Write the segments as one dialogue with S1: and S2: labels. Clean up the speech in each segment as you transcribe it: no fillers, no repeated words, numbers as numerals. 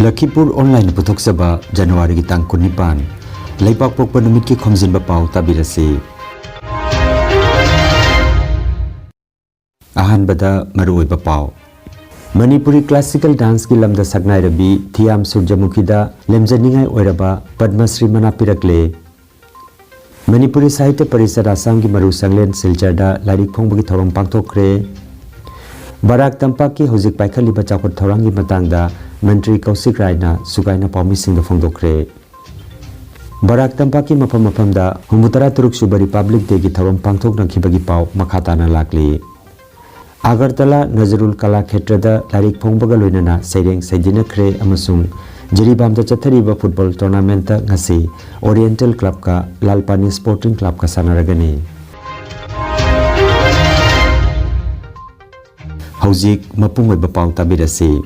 S1: Lakhipuronline putoksaba January gitang kunipan Laipak pokpa numit ki Khomjinba Pao tabirasi Ahanbada maruoiba Pao Manipuri classical dance ki lamda sagnai rabi Thiam Surjamukida lemjaningai oiraba Padma Shri manapirakle Manipuri Sahitya Parishad Assam ki maru sanglen silcharda lairik phongbagi thorom pangthokre Barak Tampak ki hojik paikhaliba chawpat thorangi matangda Menteri Kausik Raina Sugaina Paumi Singh Phongdokre Barak Tampak ki mapam-mapamda humutara turuk suba Republic Day ki thorom pangthok nangkhibagi pau makhatana lakli Agartala Nazarul Kala Khetrada lairik phongbaga loinana seireng saidinakre amasung Jiribamda chathariba football tournament ta ngasi Oriental Club ka Lalpani Sporting Club ka sanaragani Hojik mapungoiba pau tabirasi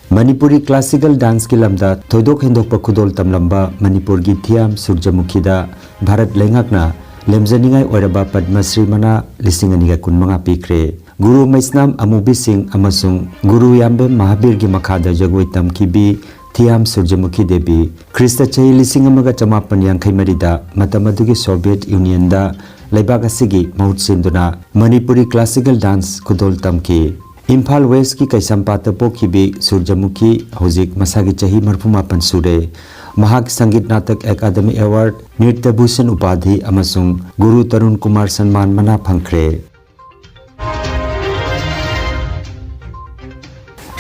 S1: Manipuri classical dance ki lamda thoidok hendokpa khudol tamlamba Manipur gi Thiam Surjamukhida Bharat lengakna lemjaningai oiraba Padma Shri mana lisingani kunmanga pikre Guru Maisnam Amubi Singh amasung Guru Yambe Mahabir gi makhada jagoi tamkibi Thiam Surjamukhi Devi Krista chahi lisingamaga chamapan yangkhai marida matamadugi Soviet Union da laibak asigi mahut sinduna Manipuri classical dance khudol tamki Imphal West ki Kaisampata pokhibi Surjamukhi hojik masagi chahi marfumapan sure Mahak Sangit Natak Academy Award Nritya Bhushan Upadhi amasung Guru Tarun Kumar Sanman mana phangkhre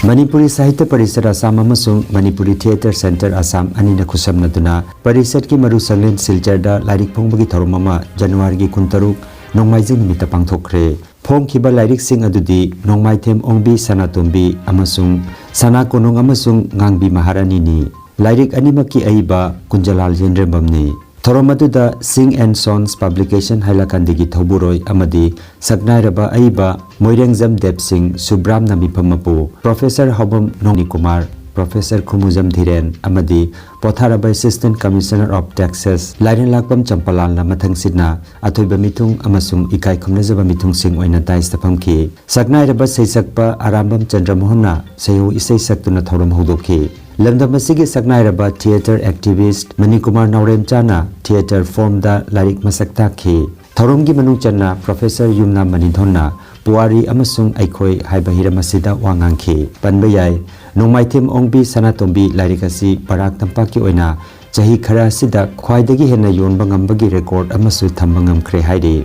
S1: Manipuri Sahitya Parishad Assam amasung Manipuri Theatre Center Assam anina khusamnaduna Parishad ki maru sanglen silcharda lairik phongbagi thorom ama January gi 13 nongmaijing nimita pangthokre Phongkhiba lairik sing adudi nongmaithem ongbi sanatombi amasung sanakonong amasung ngangbi maharani ni lairik animaki aiba kunjalal jenrembamni thoromaduda Sing and Sons publication hailakandigi thoburoi amadi sagnairaba aiba moirengjam Deb Singh Subram namipamapu Professor Hobam Nongni Kumar Professor Khumujam Dhiren amadi Potharaba Assistant Commissioner of Taxes Lairen Lakpam Champalal na mathang sidna athoiba mithung amasung ikai khumnajaba mithung sing oina taista phamki sagnairaba seisakpa Arambam Chandramohonna sayu isai saktuna thorom hodokhi lamdamasigi sagnairaba theater activist Manikumar Nauremchana theater form da lairik masakta khi Thoromgi manung channa Professor Yumna Manidhonna Puari amasung aikhoi haiba hiramasida wangangkhi panbayai nongmaithim ongbi sanatombi lairikasi Barak Tampak ki oina chahi khara sida khwaidagi hena yonba ngambagi record amasu thamba ngamkhre hairi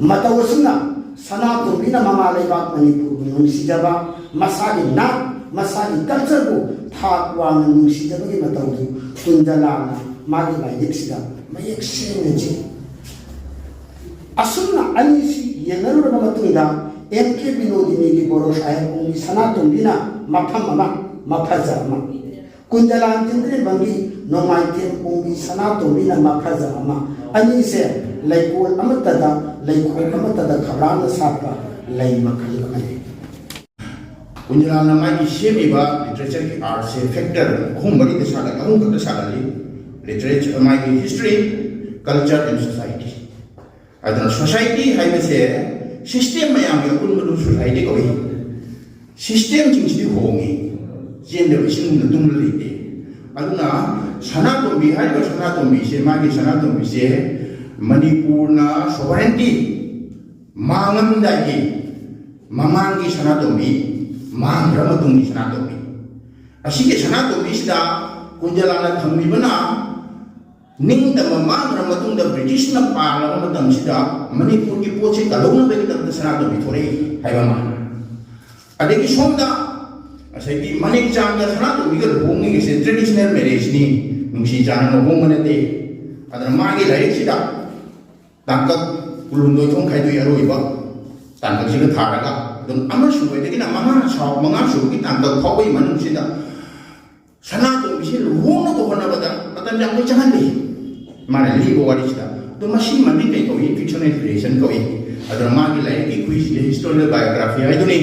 S2: Matawasuna sanato bina mamalaibat Manipur nungsijaba masagi na masagi culture bu thakwa nungsijaba gi matawdu kunjalana magi laidik sida mayek senji asuna anisi yenaru matunda MK Binodini gi boros ay ongi sanato bina maphamama maphajarma kunjalan tindre bangi nomaitem ongi sanato bina maphajarma anise Laikul amatada laikul amatada kharana sapa lai makhal amani
S3: kunjala namai shemi ba literature ki art se factor khumari de sala kahum ka sala literature mai history culture and society adana society hai se system mayam ge kunmadu society ko system jing ji hongi generation nu dum lite aduna sanatombi hai ba sanatombi se magi sanatombi se Manipurna sovereignty mangamdagi mamangi sanatombi mangramatungi sanatombi asige sanatombi sida kunjalana thamibana ningda mangramatunda British na pala matam sida Manipur ki poche kalona be kitam sanatombi thore haibama adegi somda asagi manik jamga sanatombi ga hongi se traditional marriage ni nungsi jana no hongmanate adana magi lairik sida Tangkak ulundoi thong khai doi aroi ba tangkak siga tharaga dun ama shuwe de kina mama chaw manga shu ki tan da khawai manung sida sana to bisi luhong ko hona bada patan jang ni jangan deh mana li bo wari sida to mashi mandi kai ko fictional creation ko adon ma gi lai ki quiz de historical biography ai dun ni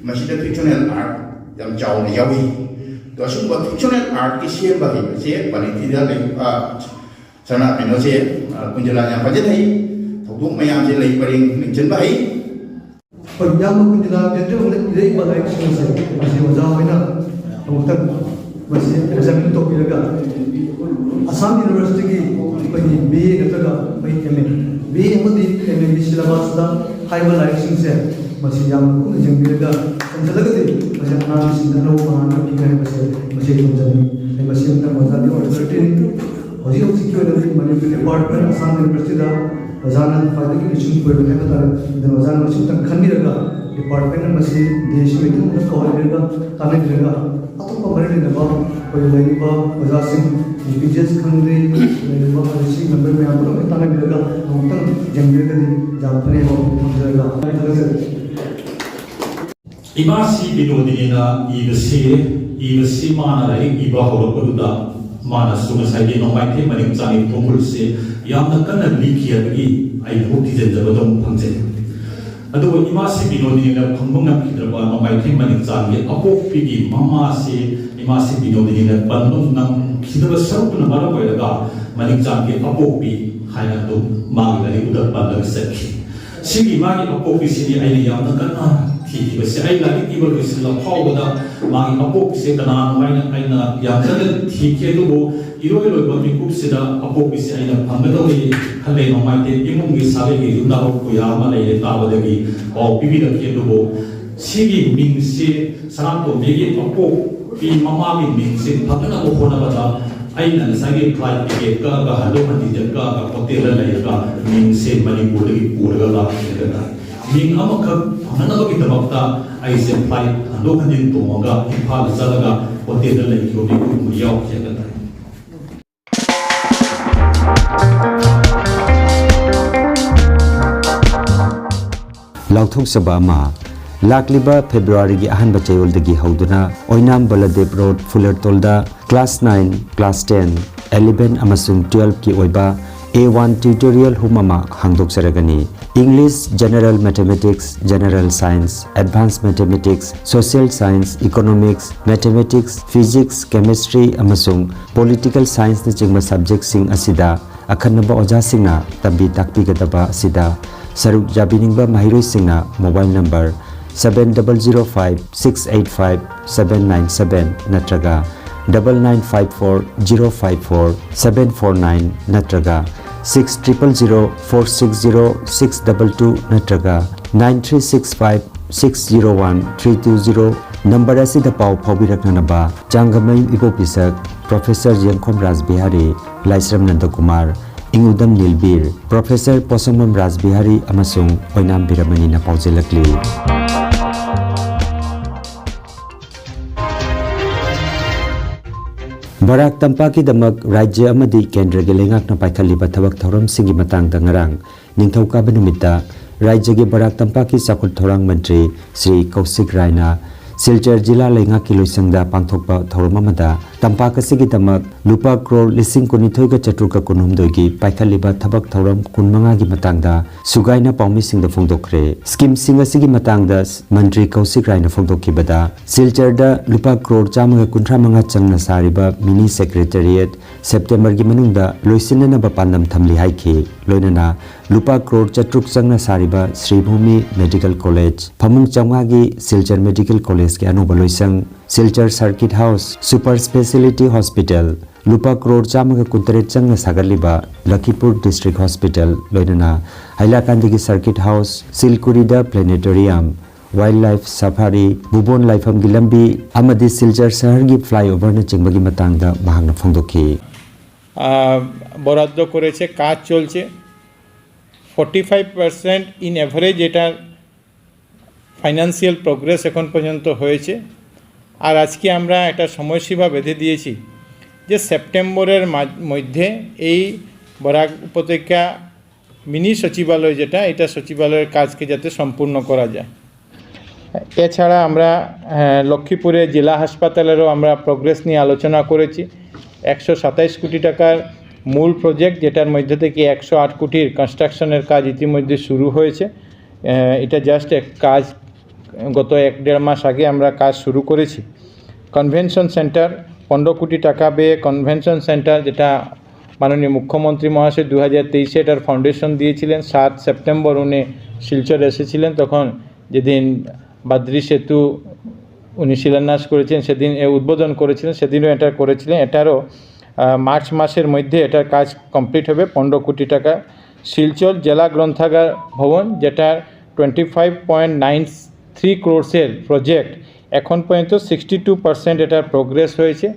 S3: mashi da fictional art jam chaw ni yawi to asum ba fictional art ki siem ba hi se pani ti da le sana pino se kunjala nya pajet hai thuduk mayam se lai paring chen ba hi
S4: Yang menjadi jadi oleh dia ibadah selesai masih wajah mana, untuk masih exam itu juga. Assam University ki pani BA kataga pani MA BA mudi MA di syllabus dah high level license se masih yang pun jeng juga. Sejaga tu masih anak di sini anak kita masih menjadi masih untuk menjadi university itu. Masih security Manipuri department Assam University dah वजाना फायदे की निश्चित पर है बता रहे वजाना machine तक खंडी रहेगा department में मशीन देश में क्यों मतलब कवर रहेगा ताने रहेगा अतो को बड़े लेने बा कोई लेने बा वजा सिंह बीजेस खंडी लेने बा मशीन नंबर में आप लोग ताने रहेगा नोटन जंगल के जापने हो जाएगा
S5: इमासी बिनोदिना इबसी माना रही इबा होरपरुदा माना सुमसाइगे नोमाइथे मनिक चानी तोमुल से यामना कन्ना लिखियाबगी आई होती जंजबदम फंजे अदो इमासी बिनोदिना खंबंगम खिद्रबा नोमाइथे मनिक चानी अपोपिगी मामासी इमासी बिनोदिना पन्नुम नम खिद्रबा सरुपना मारबयगा मनिक चानी अपोपी हायना दो मांगलि उदर पल्लग सखी सिगी मागी अपोपी सिनी आई यामना कन्ना थी बस आई लागी इबर किसला फावदा मागी अपोप से कना माइना आइना यामना थी के दुबो इरोय लोय बमी कुप सिदा अपोप से आइना फंगदोई हले नोमाइते इमुंगी साबेगी रुनारो कुया माले ताबदगी औ पिबिदा के दुबो सिगी मिंग से सनातो मेगी अपोप पी ममागी मिंग से फगना को होना बता आइना सागे फ्लाइट टिकट का हलो हंदी जका का होटल लेगा मिंग से मणिपुर की पूरगा ला केदा मिंग अमखक फगना की तबक्ता आइसे फ्लाइट हलो हंदी तोमगा इफाल चलगा होटल लेकियो भी मुयाव केदा
S1: लाउथोक सबामा लाकलिबा फेब्रुआरी की अहन बचयोल दगी हौदुना ओइनाम बलदेव रोड फुलरतोलदा क्लास 9 क्लास 10 11 अमसुंग 12 की ओइबा A1 ट्यूटोरियल हुमामा हांगदोक सरगनी English general mathematics general science advance mathematics social science economics mathematics physics chemistry अमसुंग पॉलिटिकल साइंस न चिंगमा सब्जेक्ट सिंग असिदा अखनबा ओजा सिंगना तंबी ताकपीगदबा असिदा सरुक जाबिनिंगबा माहिरोई सिंगना मोबाइल नंबर 7005685797 नत्रगा 9954054749 नत्रगा 60046062 नत्रगा 9365601320 नंबर असिदा पाव फाउबिरकनबा चांगमई इपोपिसक प्रोफेसर यंखोम राजबिहारी लाइसरम नंदकुमार इंगुदम नीलबीर प्रोफेसर पोसंगमम राजबिहारी अमसुंग ओइनाम बिरमनी न पाउजेलकली बराक तंपाक की दमक राज्य अमदी केंद्र के लेंगाकना पाइखलिबा थबक थौरम सिंगी मतंग दंगरांग निंगथौकाब नुमिता राज्य के बराक तंपाक की साखुल थौरांग मंत्री श्री कौशिक रायना सिलचर जिला लेंगा की लोइसंगदा पांथोकपा थौरममदा तंपाक असिगी दमक लुपा क्रोर लिसिंग कुनिथोइगा चट्रुका कुनहुमदोइगी पाइखलिबा थबक थौरम कुनमंगा की मतंगदा सुगाइना पाउमी सिंगदा फोंदोखरे स्कीम सिंग असिगी मतंगदा मंत्री कौशिक रायना फोंदोखिबदा सिलचरदा लुपा क्रोर चामगा कुंथ्रा मंगा चंगना सारिबा मिनी सेक्रेटेरिएट सेप्टेम्बर की मनुंगदा लोइसिननबा पांदम थमली हाइखि लोइनना लुपा क्रोर चट्रुक चंगना सारिबा श्रीभूमि मेडिकल कॉलेज फमुंग चंगागी सिलचर मेडिकल कॉलेज के अनुबा लोइसंग Silchar circuit house super speciality hospital लुपा क्रोर चामगा कुंतरे चंगना सागरलिबा लखीपुर डिस्ट्रिक्ट हॉस्पिटल लोइनना हाइलाकांदी की सर्किट हाउस सिलकुरीदा प्लेनेटोरियम वाइल्ड लाइफ सफारी बुबोन लाइफम की लंबी अमदी सिलचर शहर की फ्लाईओवर ने चिंबगी मतंगदा महांगना फोंदोखि
S6: বরাদ্দ করেছে কাজ চলছে 45% ইন এভারেজ এটা ফাইন্যান্সিয়াল প্রোগ্রেস এখন পর্যন্ত হয়েছে আর আজকে আমরা একটা সময়সীমা বেঁধে দিয়েছি যে সেপ্টেম্বরের মধ্যে এই বরাক উপত্যকা মিনি সচিবালয় যেটা এটা সচিবালয়ের কাজকে যাতে সম্পূর্ণ করা যায় এছাড়া আমরা লক্ষ্মীপুরে জেলা হাসপাতালেরও আমরা প্রোগ্রেস নিয়ে আলোচনা করেছি। 127 কোটি টাকার মূল প্রজেক্ট, যেটার মধ্যে থেকে 108 কোটির কনস্ট্রাকশনের কাজ ইতিমধ্যে শুরু হয়েছে। এটা জাস্ট এক কাজ, গত 1-1.5 মাস আগে আমরা কাজ শুরু করেছি। কনভেনশন সেন্টার 15 কোটি টাকা ব্যয়ে কনভেনশন সেন্টার, যেটা মাননীয় মুখ্যমন্ত্রী মহাশয় 2023-এ এটার ফাউন্ডেশন দিয়েছিলেন। 7 সেপ্টেম্বর উনি শিলচর এসেছিলেন, তখন যেদিন বাদ্রি সেতু উনি শিলান্যাস করেছেন, সেদিন উদ্বোধন করেছিলেন, সেদিনও এটা করেছিলেন। এটারও মার্চ মাসের মধ্যে এটার কাজ কমপ্লিট হবে 15 কোটি টাকা। শিলচর জেলা গ্রন্থাগার ভবন, যেটা 25.93 ক্রোর্সের প্রজেক্ট, এখন পর্যন্ত 62% এটার প্রোগ্রেস হয়েছে।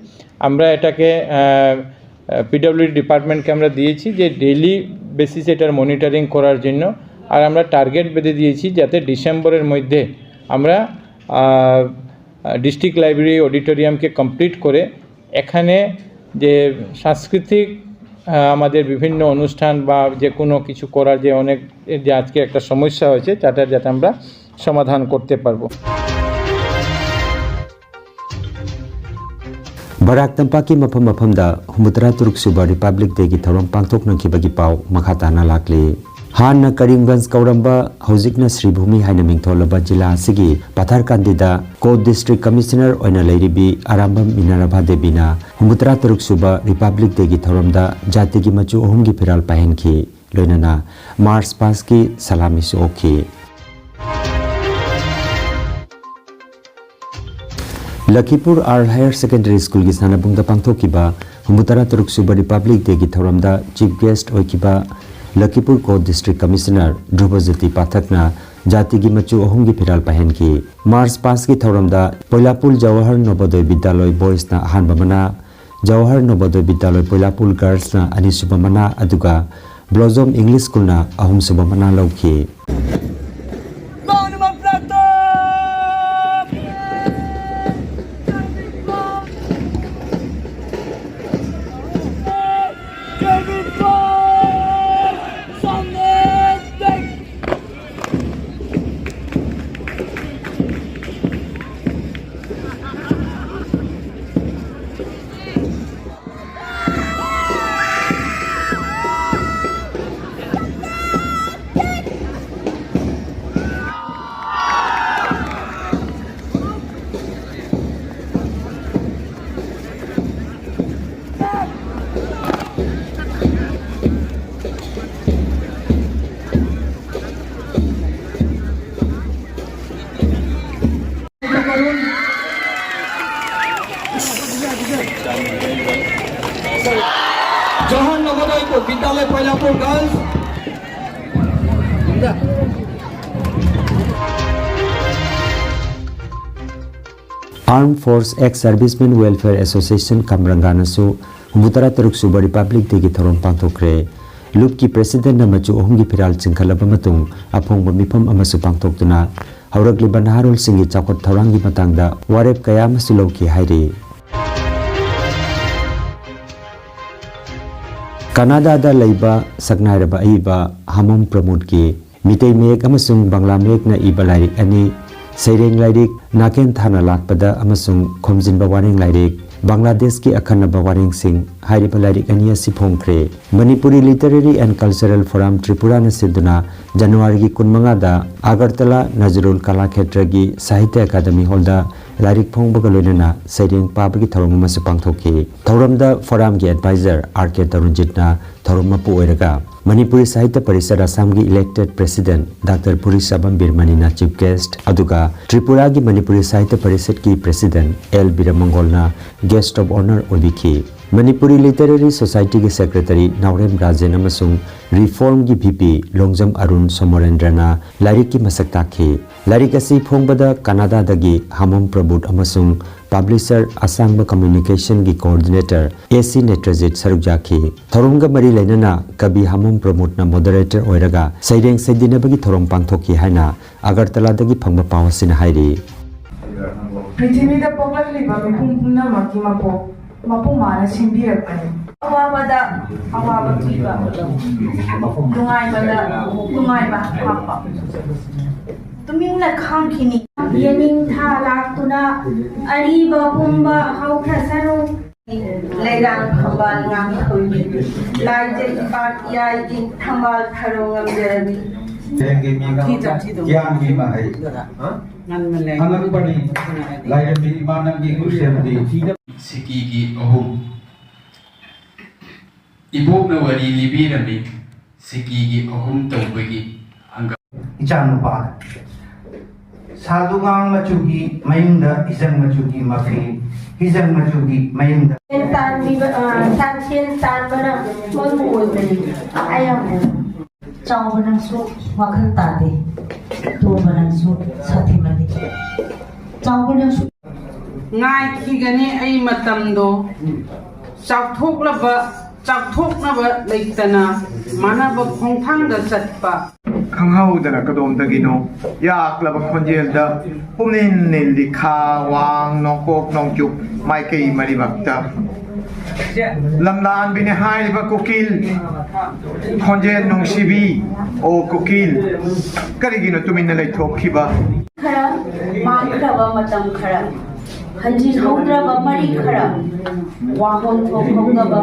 S6: আমরা এটাকে পিডব্লিউডি ডিপার্টমেন্টকে আমরা দিয়েছি যে ডেইলি বেসিসে এটার মনিটরিং করার জন্য। আর আমরা টার্গেট বেঁধে দিয়েছি যাতে ডিসেম্বরের মধ্যে আমরা ডিস্ট্রিক্ট লাইব্রেরি অডিটোরিয়ামকে কমপ্লিট করে এখানে যে সাংস্কৃতিক আমাদের বিভিন্ন অনুষ্ঠান বা যে কোনো কিছু করার যে অনেক যে আজকে একটা সমস্যা হয়েছে, তাটার যাতে আমরা সমাধান করতে পারবো।
S1: Barak Tampak ki mafam da 63 suba Republic Day ki thorom pangthok nangkhibagi pau makha tana lakli. Hanna Karimganj Kauramba Hojikna Sri Bhumi haina mingtholaba jila asigi Pathar Kandida Co District Commissioner oina leiribi Arambam Minarabha Debina 63 suba Republic Day ki thoromda jati ki machu ohum gi phiral pahenki loinana Mars Pass ki salami su okhi. Lakhipur Higher Secondary School ki sanabungda pangthokiba 63 suba Republic Day ki thoramda Chief Guest oikiba Lakhipur Co District Commissioner Drupajati Pathakna jati gi machu ohum gi phiral pahen ki Mars Pass ki thoramda Poilapul Jawahar Nabodoy Bidyaloy Boys na ahanba mana, Jawahar Nabodoy Bidyaloy Poilapul Girls na ani suba mana, aduga Blossom English School na ahum suba mana lawki.
S7: Jawahar Navodaya Vidyalaya पोइलापुर girls
S1: Armed Force Ex-Servicemen Welfare Association Kamranganasu 63 suba Republic Day ki thorom pangthokre. Loop ki President na machu ohum gi phiral chingkhalaba matung aphongba mifam amasu pangthoktuna hauragliba naharul singi chakot thorangi matangda warep kaya masu lawki hairi. Canada da leiba saknairaba aiba hamom promote ki mitei mek amasung bangla mek na iba lairik ani seireng lairik naken thana lakpada amasung khomjinba wareng lairik Bangladesh ki akhanaba wareng sing hairiba lairik ani asi phongkre. Manipuri Literary and Cultural Forum Tripura na siduna January ki 15 da Agartala Nazrul Kalakshetra gi Sahitya Academy Hall da lairik phongbaga loinana seireng pabagi thorom amasu pangthoki. Thoramda forum gi advisor RK Tarunjitna thorom mapu oiraga Manipuri Sahitya Parishad Assam gi elected President Dr. Puri Sabam Birmani na Chief Guest aduga Tripura gi Manipuri Sahitya Parishad ki President L. Biramangol na Guest of Honor obiki. Manipuri Literary Society ki Secretary Naurem Rajan amasung Reform ki VP Longjam Arun Somorendrana lairik ki masak takhi. Lairik asi phongbada Canada dagi Hamom Prabut amasung Publisher Asangba Communication ki Coordinator AC Netrajit Sarukjaki. Thoromga mari lainana Kabi Hamom Promote na Moderator oiraga Saireng Saidinabagi thorom pangthoki haina Agartala dagi phangba pawasina hairi.
S8: Prithivida poglakliba mipum pumnamaki mapumana simbirapani. Awabada awaba kiba. Tungay bada tungay ba hapa. tumingna khangkhini yening tha laktuna ariba pumba hauthra saru legang khambal ngam khoi lai je ipat yai in thambal tharongam jerabi
S9: Yang di mahai, angan pani, lain di mana di Muslim di tidak.
S10: Sikigi ohum, ibu nawari libi rami, sikigi ohum tawbagi angga.
S9: Jangan lupa, sadungang macugi, mayunda isang macugi mafi, isang macugi mayunda.
S8: tan bana mon mo bani ayam
S11: Chau banang su wakhan tade, tu banang su sathi mani. Chau banang su
S12: ngai khi gani ai matam do chakthok naba leitana mana ba khongthang da chatpa
S13: khangau dana kadom dagino yak laba khonjel da humnin nil likha wang nongkok nongkyuk mai kei mari bakta lamlan bine hai ba kokil khonjel nongsibi o kokil karigino tuminna lei thokhiba
S8: khara man khaba matam khara hanjin hondra ba mari khara wahon thokongaba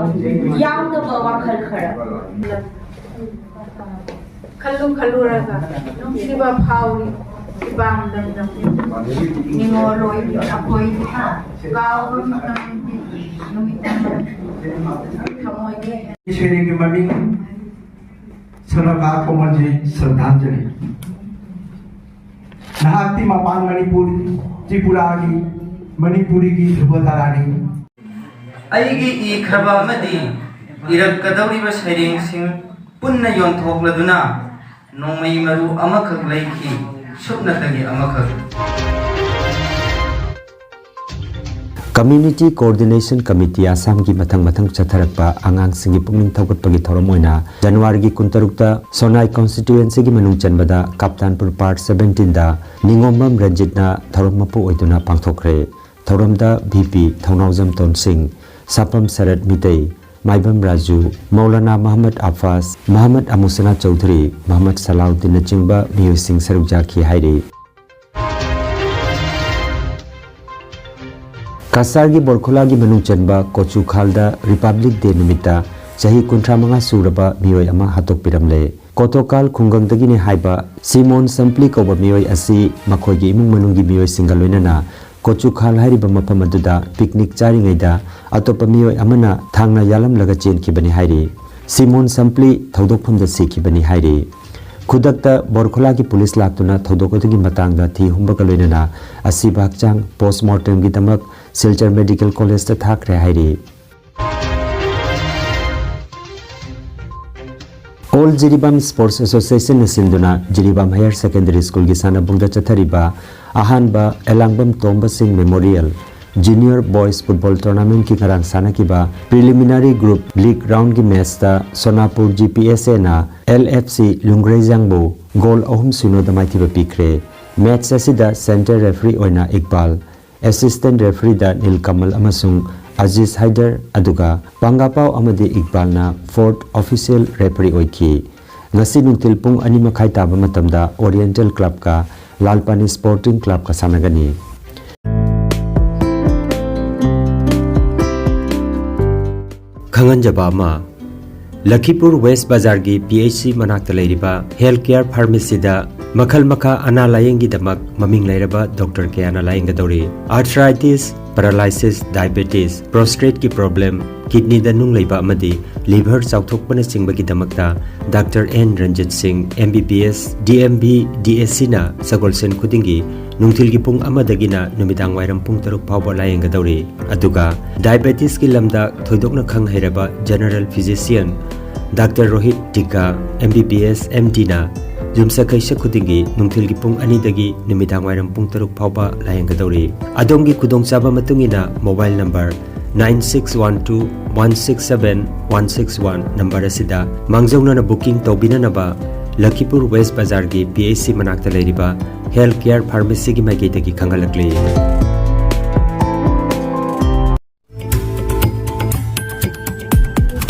S8: yang da ba wakhal khara khallu raga siba phauri ibang dam dam ningoloi apoi ha gaw
S9: Ishwari ke mami, Saraka Komanji Sraddhanjali. Nahati mapan Manipuri, Tripuragi, Manipuri ki Dhruvatarani.
S10: Aigi I khaba madi irak kadauri ba sairing sing punna yon thokladuna nongmai maru amakhak laiki supna tagi amakhak.
S1: Community Coordination Committee Assam ki mathang chatharakpa angang singi pungning thawgatpagi thorom oina January gi 16 Sonai constituency gi manung chanbada Kaptanpur part 17 da Ningomam Ranjitna thorom mapu oituna pangthokre thoromda VP Thaunaujam Ton Singh Sapam Sarat Mitei Maibam Raju Maulana Muhammad Afas Muhammad Amusana Chaudhary Muhammad Salahuddin Chingba Miyo Singh Sarukja ki haire Kasargi Borkholagi manung chanba Kochu Khalda Republic Day nimita chahi 35 suraba miyoi ama hatok piramle Kotokal khungang dagini haiba Simon Sampli koba miyoi asi makhogi imung manungi miyoi singaloinana Kochu Khal hairiba mafam aduda picnic charingaida atopa miyoi amana thangna yalam laga chen kibani hairi Simon Sampli thodokphumda sikibani hairi Khudakta Borkholagi police laktuna thodokodagi matangda thi humbaga loinana asiba hakchang postmortem gi damak Silchar Medical College ta thakre hairi All Jiribam Sports Association na sinduna Jiribam Higher Secondary School gi sanabungda chathariba ahanba Elangbam Tomba Singh Memorial Junior Boys Football Tournament ki karang sanakiba preliminary group league round ki match ta Sonapur GPSA na LFC Lungrejangbo goal ahum suno damai thiba pikre match asida center referee oina Iqbal assistant referee da Nilkamal amasung Aziz Haider aduga Pangapao amadi Iqbal na fourth official referee oiki ngasi nungtil pung 2:30 taba matamda Oriental Club ka Lalpani Sporting Club ka sanagani Khanganjaba ma Lakhipur West Bazar gi PHC manakta leiriba healthcare pharmacy da makhal makha ana layengi damak maming leiraba doctor ke ana layenga dori arthritis paralysis diabetes prostate ki problem kidney da nung leiba amadi liver chauthokpana chingba gi damakta Dr. N Ranjit Singh MBBS DMB DSC na sagolsen khudingi nungthil gi pung amadagina numidang wairam pung 3 phawba layenga dori aduga diabetes ki lamda thoidokna khang hairaba general physician Dr. Rohit Tika MBBS MD na Jumsa kaisa khudingi nungthil gi pung 2 dagi numidang wairam pung 3 phawba layenga dori adongi khudong chaba matungina mobile number 9612167161 number asida mangjauna na booking tobina naba Lakhipur West Bazar gi PHC manakta leiriba healthcare pharmacy gi maigi dagi khangalakli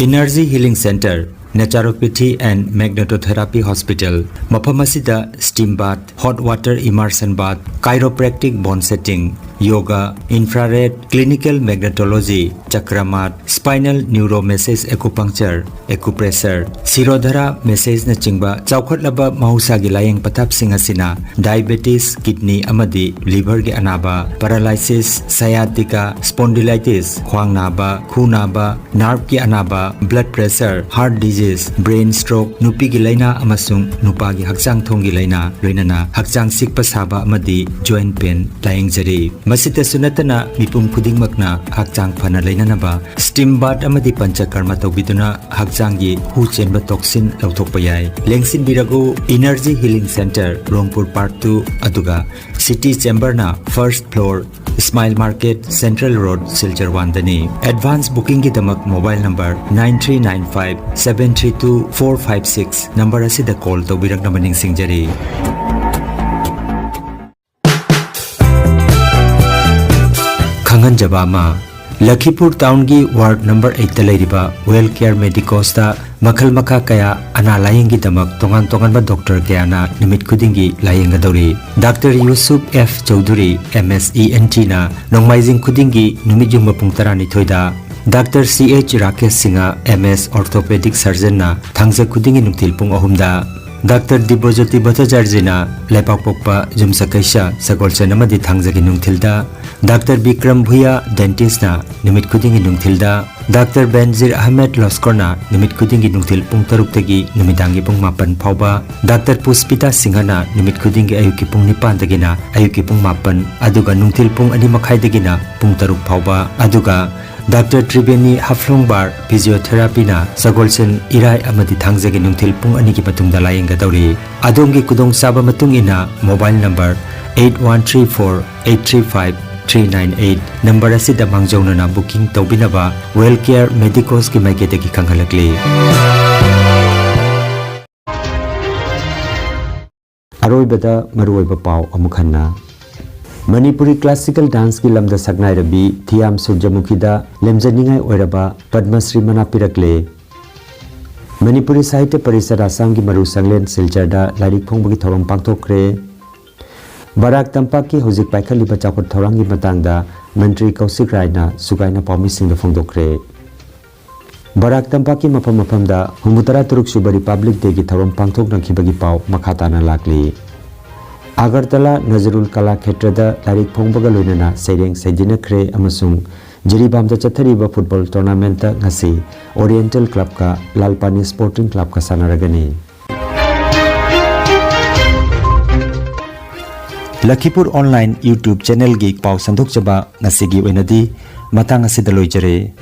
S1: Energy Healing Center Naturopathy and Magnetotherapy Hospital. Mafam asida steam bath, hot water immersion bath, chiropractic bone setting, yoga, infrared, clinical magnetology, chakramat, spinal neuromassage acupuncture, acupressure, sirodhara massage na chingba, chawkhatlaba mahusagi layeng patap singasina, diabetes, kidney amadi, liver ge anaba, paralysis, sciatica, spondylitis, khwang naba, khu naba, nerve ki anaba, blood pressure, heart disease, brain stroke, nupi gi laina amasung nupa gi hakchang thong gi laina, loinana hakchang sikpa saba amadi joint pain layeng jari. Masita sunatana mipum khudingmakna hakchang phana lainanaba steam bath amadi panchakarma tawbiduna hakchang gi hu chenba toxin lauthokpa yai. Lengsin birago Energy Healing Center Rongpur Park 2 aduga City Chamber na first floor Smile Market Central Road Silchar 1 dani. Advance booking gi damak mobile number 9395732456 number asida call tawbirak na maning singjari. Khangan Jabama Lakhipur Town gi Ward number 8 ta leiriba Well Care Medicos ta makhal makha kaya ana layeng gi damak tongan tongan ba doctor kaya na nimit khuding gi layeng gadori. Dr. Yusuf F Chaudhuri MSENT na nongmaijing khuding gi numit jumba pung 12 da Dr. CH Rakesh Singha MS Orthopedic Surgeon na thangja khuding gi nuktil pung 3 da Dr. Dibojoti Bhattacharjina Lepak Pokpa Jumsa Kaisha Sagolcha Namadi Thangjagi Nungthilda Dr. Bikram Bhuya Dentist na Nimit Kudingi Nungthilda Dr. Benzir Ahmed Loskorna Nimit Kudingi Nungthil Pung Taruk Tagi Numidangi Pung Mapan Phauba Dr. Puspita Singhana Nimit Kudingi Ayuki Pung Nipan Tagina Ayuki Pung Mapan Aduga Nungthil Pung Ani Makhai Tagina Pung Taruk Phauba Aduga Dr. Tribeni Haflongbar Physiotherapy na Sagolchen Irai amadi Thangjagi Nungthil Pung Ani ki patungda layeng gadori. Adomgi kudong saba matung ina mobile number 8134-835-398 number asida mangjongna na booking tawbinaba Well Care Medicos ki maiketagi khanghalakli. Aroibada maruoiba pau amukhanna Manipuri classical dance ki lamda sagnai rabi Thiam Surjamukhi lemjaningai oiraba Padma Shri mana pirakle. Manipuri Sahitya Parishad Assam ki maru sanglen Silchar da lairik phongbagi thorom pangthokre. Barak Tampak ki hojik paikhaliba chakot thorang gi matangda Mantri Kausik Rai na sugaina pawmi singda phongdokre. Barak Tampak ki mafam da humutara turuk suba Republic Day ki thorom pangthok nakhibagi paw makhatana lakli. Agartala Nazarul Kala Khetrada Larik Phongbaga Loinana Sereng Saidina Kre Amasung Jiribamda Chathariba Football Tournament ngasi Oriental Club ka Lalpani Sporting Club ka sanaragani. Lakhipuronline YouTube channel gi paw sandok chaba ngasi gi oinadi matang asida loijare.